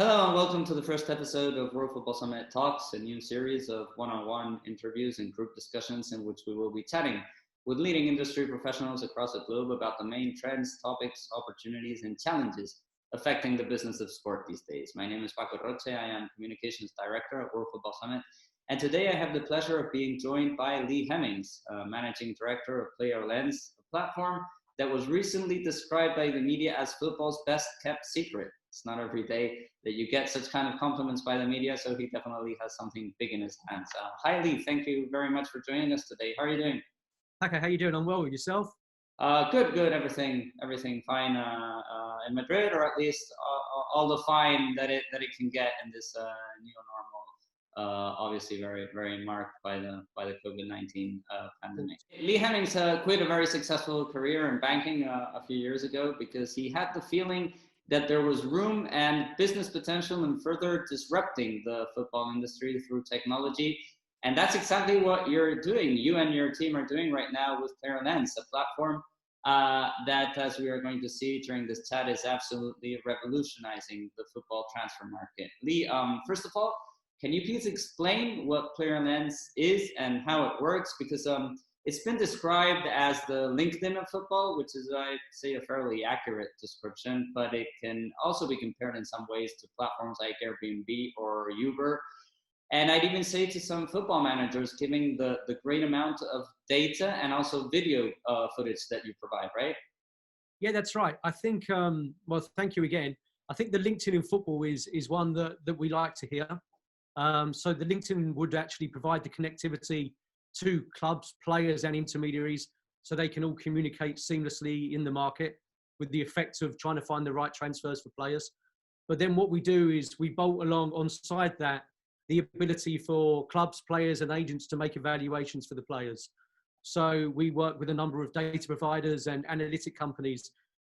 Hello and welcome to the first episode of World Football Summit Talks, a new series of one-on-one interviews and group discussions in which we will be chatting with leading industry professionals across the globe about the main trends, topics, opportunities, and challenges affecting the business of sport these days. My name is Paco Roche. I am Communications Director at World Football Summit. And today I have the pleasure of being joined by Lee Hemmings, Managing Director of Player Lens, a platform that was recently described by the media as football's best kept secret. It's not every day that you get such kind of compliments by the media, so he definitely has something big in his hands. Hi Lee, thank you very much for joining us today. How are you doing? Okay, how you doing? I'm well. With yourself? Good. Everything fine in Madrid, or at least all the fine that it can get in this new normal. Obviously, very marked by the COVID-19 pandemic. Lee Hemmings quit a very successful career in banking a few years ago because he had the feeling that there was room and business potential in further disrupting the football industry through technology. And that's exactly what you're doing. You and your team are doing right now with Player Lens, a platform that, as we are going to see during this chat, is absolutely revolutionizing the football transfer market. Lee, first of all, can you please explain what Player Lens is and how it works? Because it's been described as the LinkedIn of football, which is, I'd say, a fairly accurate description, but it can also be compared in some ways to platforms like Airbnb or Uber. And I'd even say to some football managers, given the great amount of data and also video footage that you provide, right? Yeah, that's right. I think, well, thank you again. I think the LinkedIn in football is one that we like to hear. So the LinkedIn would actually provide the connectivity to clubs, players and intermediaries so they can all communicate seamlessly in the market with the effect of trying to find the right transfers for players. But then what we do is we bolt along onside that the ability for clubs, players and agents to make evaluations for the players. So we work with a number of data providers and analytic companies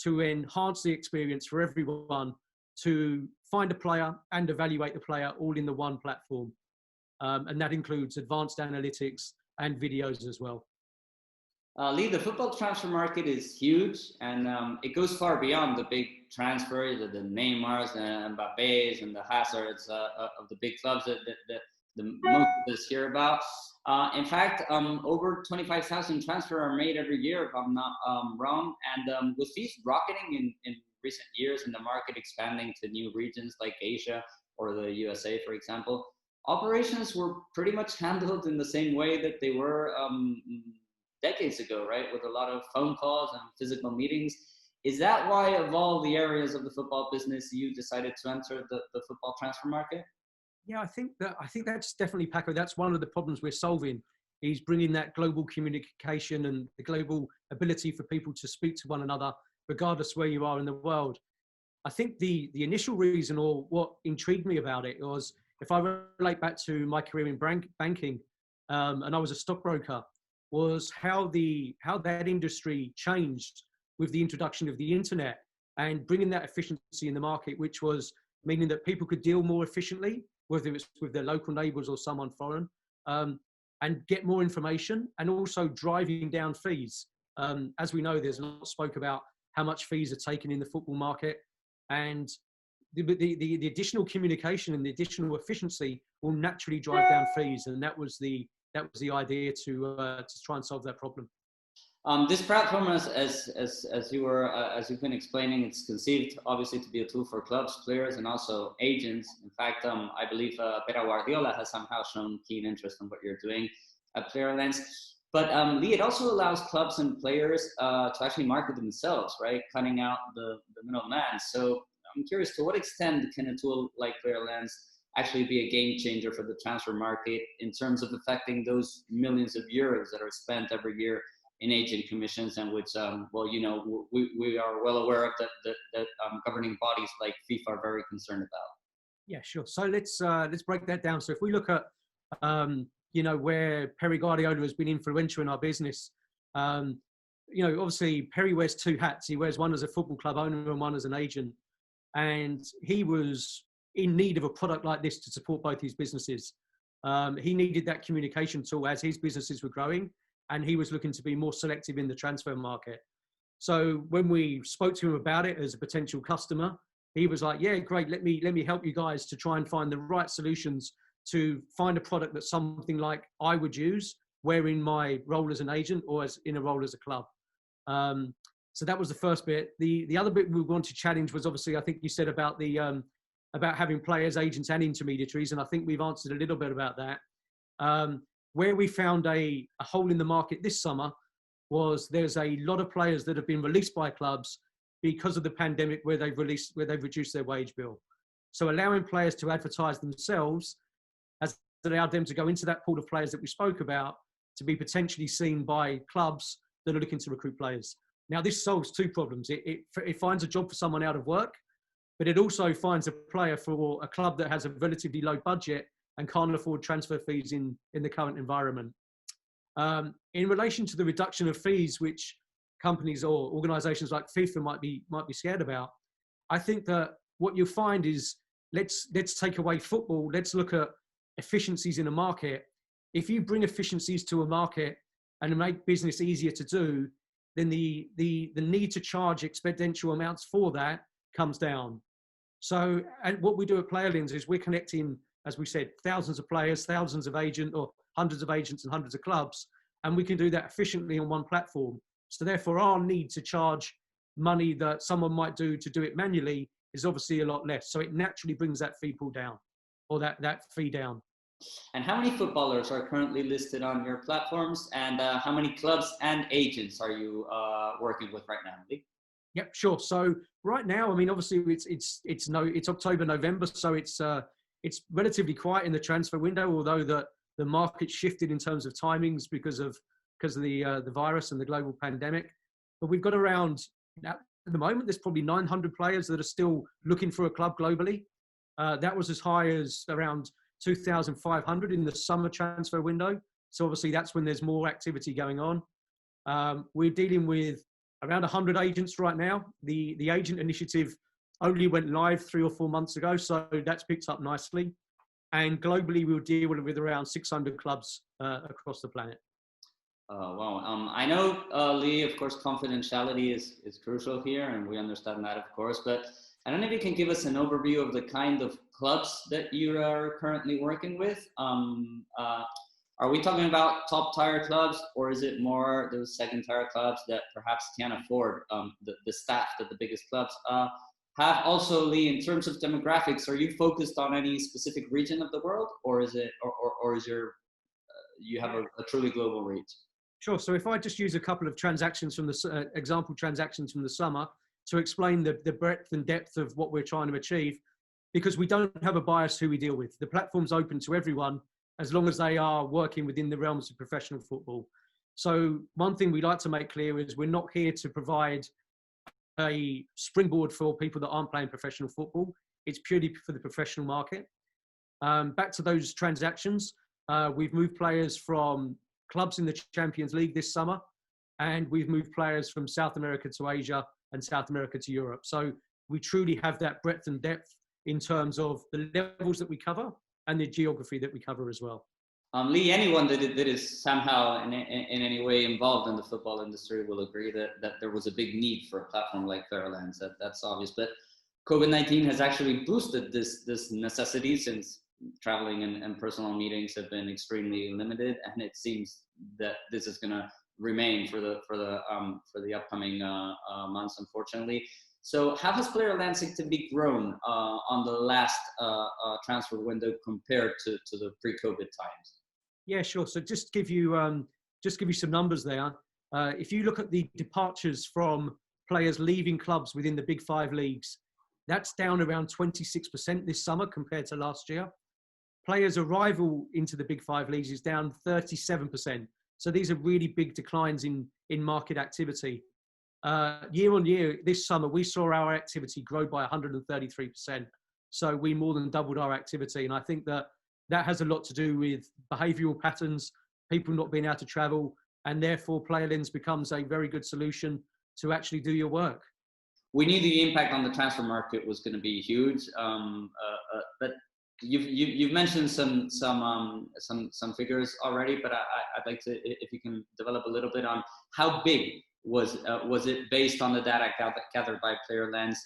to enhance the experience for everyone to find a player and evaluate the player all in the one platform. And that includes advanced analytics and videos as well. Lee, the football transfer market is huge, and it goes far beyond the big transfers, the Neymars and Mbappés and the Hazards of the big clubs that the most of us hear about. In fact, over 25,000 transfers are made every year, if I'm not wrong. And with fees rocketing in recent years and the market expanding to new regions like Asia or the USA, for example, operations were pretty much handled in the same way that they were decades ago, right? With a lot of phone calls and physical meetings. Is that why, of all the areas of the football business, you decided to enter the football transfer market? Yeah, I think that's definitely, Paco. That's one of the problems we're solving, is bringing that global communication and the global ability for people to speak to one another, regardless where you are in the world. I think the initial reason, or what intrigued me about it, was if I relate back to my career in banking, and I was a stockbroker, was how that industry changed with the introduction of the internet and bringing that efficiency in the market, which was meaning that people could deal more efficiently, whether it's with their local neighbors or someone foreign, and get more information, and also driving down fees. As we know, there's a lot spoke about how much fees are taken in the football market, and the additional communication and the additional efficiency will naturally drive down fees, and that was the idea to try and solve that problem. This platform, as you've been explaining, it's conceived obviously to be a tool for clubs, players, and also agents. In fact, I believe Pep Guardiola has somehow shown keen interest in what you're doing at Player Lens. But Lee, it also allows clubs and players to actually market themselves, right? Cutting out the middleman. So I'm curious, to what extent can a tool like Player Lens actually be a game changer for the transfer market in terms of affecting those millions of euros that are spent every year in agent commissions, and which, well, you know, we are well aware of that governing bodies like FIFA are very concerned about. Yeah, sure. So let's break that down. So if we look at, you know, where Pep Guardiola has been influential in our business, you know, obviously Perry wears two hats. He wears one as a football club owner and one as an agent. And he was in need of a product like this to support both his businesses. He needed that communication tool as his businesses were growing, and he was looking to be more selective in the transfer market. So when we spoke to him about it as a potential customer, he was like, yeah, great, let me help you guys to try and find the right solutions to find a product that's something like I would use, wearing my role as an agent or as in a role as a club. So that was the first bit. The other bit we wanted to challenge was, obviously, I think you said about the about having players, agents, and intermediaries, and I think we've answered a little bit about that. Where we found a hole in the market this summer was there's a lot of players that have been released by clubs because of the pandemic, where they've reduced their wage bill. So allowing players to advertise themselves has allowed them to go into that pool of players that we spoke about, to be potentially seen by clubs that are looking to recruit players. Now, this solves two problems. It finds a job for someone out of work, but it also finds a player for a club that has a relatively low budget and can't afford transfer fees in the current environment. In relation to the reduction of fees, which companies or organisations like FIFA might be scared about, I think that what you'll find is, let's take away football. Let's look at efficiencies in a market. If you bring efficiencies to a market and make business easier to do, then the need to charge exponential amounts for that comes down. So, and what we do at PlayerLens is we're connecting, as we said, thousands of players, thousands of agents, or hundreds of agents and hundreds of clubs, and we can do that efficiently on one platform. So therefore, our need to charge money that someone might do to do it manually is obviously a lot less. So it naturally brings that fee pool down, or that fee down. And how many footballers are currently listed on your platforms, and how many clubs and agents are you working with right now, Lee? Yep, sure. So right now, I mean, obviously it's October, November, so it's relatively quiet in the transfer window, although the market shifted in terms of timings because of the virus and the global pandemic. But we've got around, at the moment, there's probably 900 players that are still looking for a club globally. That was as high as around 2,500 in the summer transfer window. So obviously that's when there's more activity going on. We're dealing with around 100 agents right now. The agent initiative only went live 3 or 4 months ago, so that's picked up nicely. And globally, we'll deal with around 600 clubs across the planet. Wow. I know, Lee, of course, confidentiality is crucial here, and we understand that, of course, but I don't know if you can give us an overview of the kind of clubs that you are currently working with. Are we talking about top tier clubs, or is it more those second tier clubs that perhaps can't afford the staff that the biggest clubs have? Also, Lee, in terms of demographics, are you focused on any specific region of the world, or is it, or is you have a truly global reach? Sure. So if I just use a couple of transactions from the example transactions from the summer to explain the breadth and depth of what we're trying to achieve, because we don't have a bias who we deal with. The platform's open to everyone as long as they are working within the realms of professional football. So one thing we like to make clear is we're not here to provide a springboard for people that aren't playing professional football. It's purely for the professional market. Back to those transactions, we've moved players from clubs in the Champions League this summer, and we've moved players from South America to Asia and South America to Europe. So we truly have that breadth and depth in terms of the levels that we cover and the geography that we cover as well. Lee, anyone that is somehow in any way involved in the football industry will agree that there was a big need for a platform like PlayerLens. That's obvious. But COVID-19 has actually boosted this necessity, since traveling and personal meetings have been extremely limited, and it seems that this is going to remain for the upcoming months, unfortunately. So how has PlayerLens activity grown on the last transfer window compared to the pre-COVID times? Yeah, sure. So just give you some numbers there. If you look at the departures from players leaving clubs within the big 5 leagues, that's down around 26% this summer compared to last year. Players' arrival into the big 5 leagues is down 37%. So these are really big declines in market activity. Year on year, this summer, we saw our activity grow by 133%. So we more than doubled our activity. And I think that has a lot to do with behavioural patterns, people not being able to travel, and therefore PlayerLens becomes a very good solution to actually do your work. We knew the impact on the transfer market was going to be huge, but you've mentioned some figures already. But I'd like to, if you can develop a little bit on how big was it based on the data gathered by Player Lens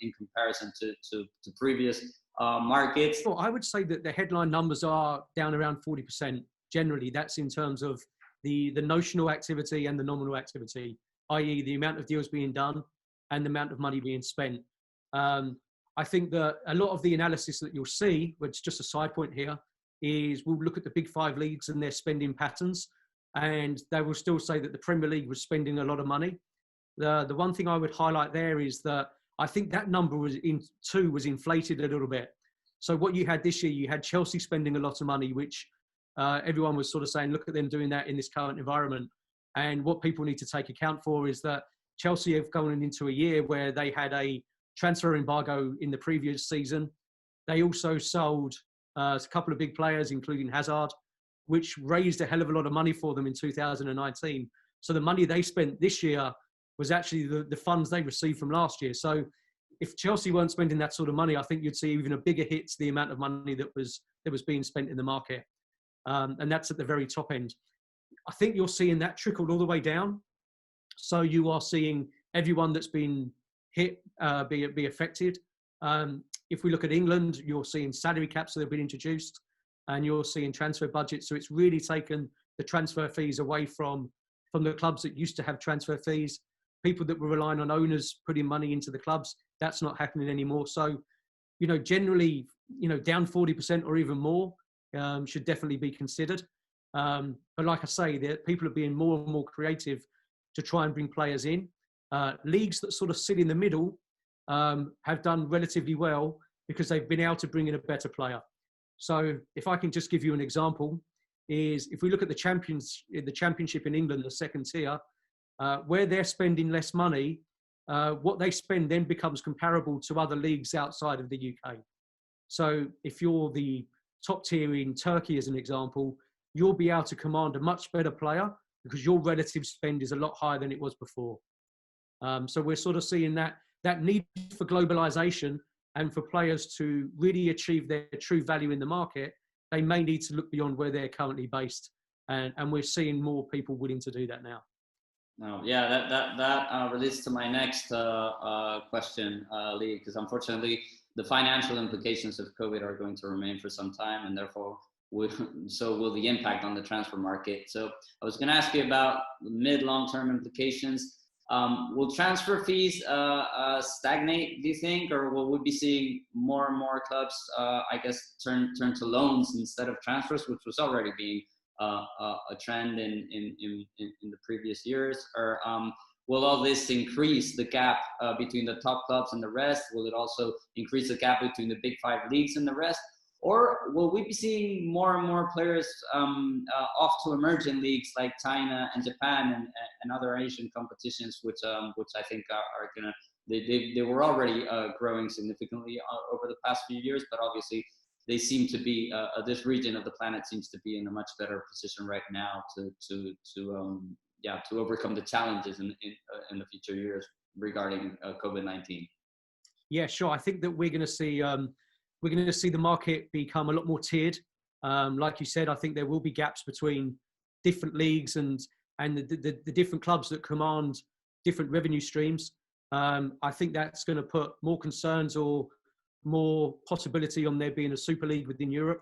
in comparison to previous markets? Well, I would say that the headline numbers are down around 40%. Generally, that's in terms of the notional activity and the nominal activity, i.e. the amount of deals being done and the amount of money being spent. I think that a lot of the analysis that you'll see, which is just a side point here, is we'll look at the big five leagues and their spending patterns, and they will still say that the Premier League was spending a lot of money. The one thing I would highlight there is that I think that number was inflated a little bit. So what you had this year, you had Chelsea spending a lot of money, which everyone was sort of saying, look at them doing that in this current environment. And what people need to take account for is that Chelsea have gone into a year where they had a transfer embargo in the previous season. They also sold a couple of big players, including Hazard, which raised a hell of a lot of money for them in 2019. So the money they spent this year was actually the funds they received from last year. So if Chelsea weren't spending that sort of money, I think you'd see even a bigger hit to the amount of money that was being spent in the market. And that's at the very top end. I think you're seeing that trickle all the way down. So you are seeing everyone that's been hit be affected. If we look at England, you're seeing salary caps that have been introduced, and you're seeing transfer budgets. So it's really taken the transfer fees away from the clubs that used to have transfer fees. People that were relying on owners putting money into the clubs, that's not happening anymore. So, generally, down 40% or even more should definitely be considered. But like I say, people are being more and more creative to try and bring players in. Leagues that sort of sit in the middle have done relatively well because they've been able to bring in a better player. So if I can just give you an example, is if we look at the championship in England, the second tier, where they're spending less money, what they spend then becomes comparable to other leagues outside of the UK. So if you're the top tier in Turkey, as an example, you'll be able to command a much better player because your relative spend is a lot higher than it was before. So we're sort of seeing that need for globalization and for players to really achieve their true value in the market, they may need to look beyond where they're currently based. And we're seeing more people willing to do that now. No, yeah, that relates to my next question, Lee, because unfortunately the financial implications of COVID are going to remain for some time, and therefore so will the impact on the transfer market. So I was going to ask you about mid-long-term implications. Will transfer fees stagnate, do you think, or will we be seeing more and more clubs, I guess, turn to loans instead of transfers, which was already being a trend in the previous years? Or will all this increase the gap between the top clubs and the rest? Will it also increase the gap between the big five leagues and the rest? Or will we be seeing more and more players off to emerging leagues like China and Japan and other Asian competitions, which I think are gonna, they were already growing significantly over the past few years, but obviously they seem to be this region of the planet seems to be in a much better position right now to overcome the challenges in the future years regarding COVID-19. Yeah, sure. I think that we're going to see the market become a lot more tiered. Like you said, I think there will be gaps between different leagues and the different clubs that command different revenue streams. I think that's going to put more concerns or more possibility on there being a super league within Europe,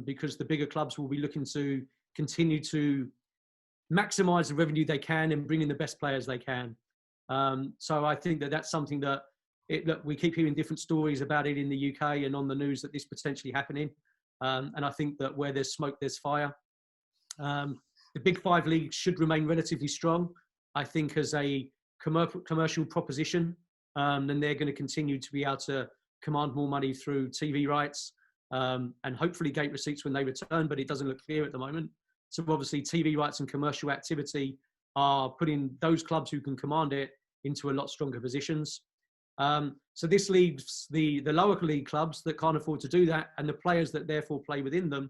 because the bigger clubs will be looking to continue to maximize the revenue they can and bring in the best players they can. So I think that that's something that look, we keep hearing different stories about it in the UK and on the news that this potentially happening. And I think that where there's smoke, there's fire. The big five leagues should remain relatively strong. I think as a commercial proposition, then they're going to continue to be able to command more money through TV rights and hopefully gate receipts when they return, but it doesn't look clear at the moment. So obviously TV rights and commercial activity are putting those clubs who can command it into a lot stronger positions. So this leaves the lower league clubs that can't afford to do that and the players that therefore play within them.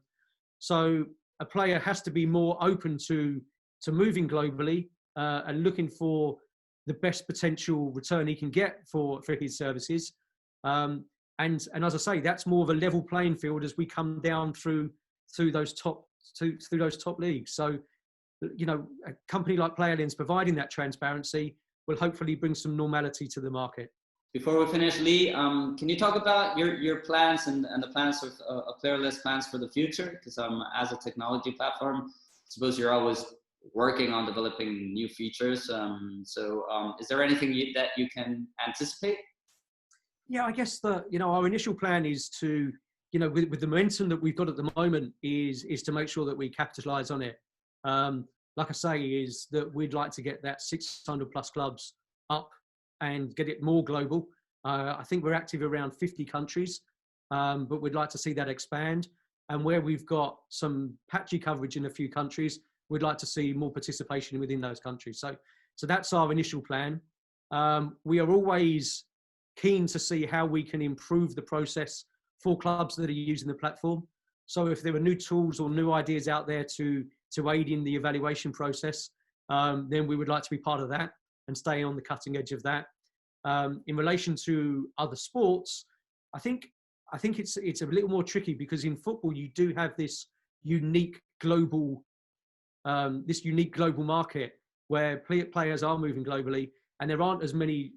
So a player has to be more open to moving globally and looking for the best potential return he can get for his services. And as I say, that's more of a level playing field as we come down through those top leagues. So a company like PlayerLens providing that transparency will hopefully bring some normality to the market. Before we finish, Lee, can you talk about your plans and the plans of PlayerLens plans for the future? Because as a technology platform, I suppose you're always working on developing new features. Is there anything that you can anticipate? Yeah, I guess our initial plan is to, with the momentum that we've got at the moment is to make sure that we capitalize on it. Like I say, is that we'd like to get that 600 plus clubs up and get it more global. I think we're active around 50 countries, but we'd like to see that expand. And where we've got some patchy coverage in a few countries, we'd like to see more participation within those countries. So that's our initial plan. We are always keen to see how we can improve the process for clubs that are using the platform. So if there are new tools or new ideas out there to aid in the evaluation process, then we would like to be part of that and stay on the cutting edge of that. In relation to other sports, I think it's a little more tricky because in football you do have this unique global market where players are moving globally, and there aren't as many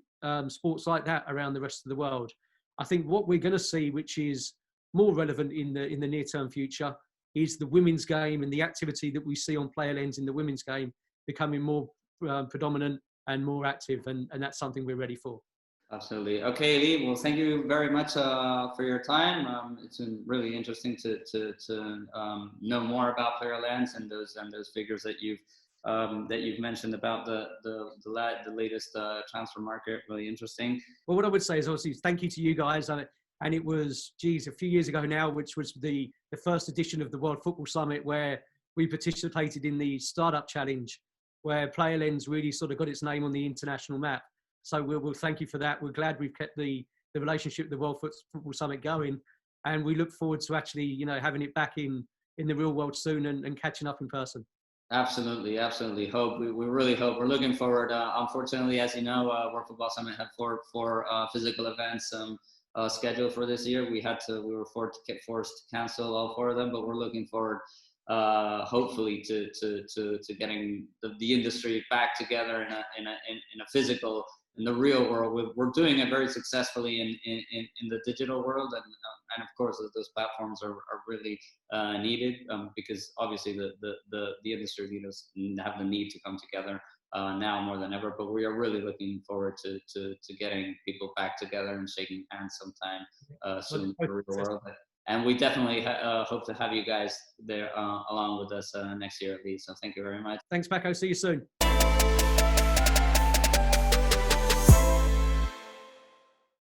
sports like that around the rest of the world. I think what we're going to see, which is more relevant in the near-term future, is the women's game and the activity that we see on PlayerLens in the women's game becoming more predominant and more active, and that's something we're ready for. Absolutely. Okay, Lee. Well, thank you very much for your time. It's been really interesting to know more about PlayerLens and those figures that you've mentioned about the latest transfer market. Really interesting. Well, what I would say is obviously thank you to you guys. And it was, a few years ago now, which was the first edition of the World Football Summit, where we participated in the Startup Challenge, where PlayerLens really sort of got its name on the international map. So we'll thank you for that. We're glad we've kept the relationship with the World Football Summit going, and we look forward to actually, having it back in the real world soon and catching up in person. Absolutely. We really hope. We're looking forward. Unfortunately, as you know, World Football Summit had four physical events scheduled for this year. We were forced to cancel all four of them, but we're looking forward, hopefully, to getting the industry back together in a physical, in the real world. We're doing it very successfully in the digital world, and of course those platforms are really needed, because obviously the industry leaders have the need to come together now more than ever. But we are really looking forward to getting people back together and shaking hands sometime soon in the real world. And we definitely hope to have you guys there along with us next year at least. So thank you very much. Thanks, Paco. See you soon.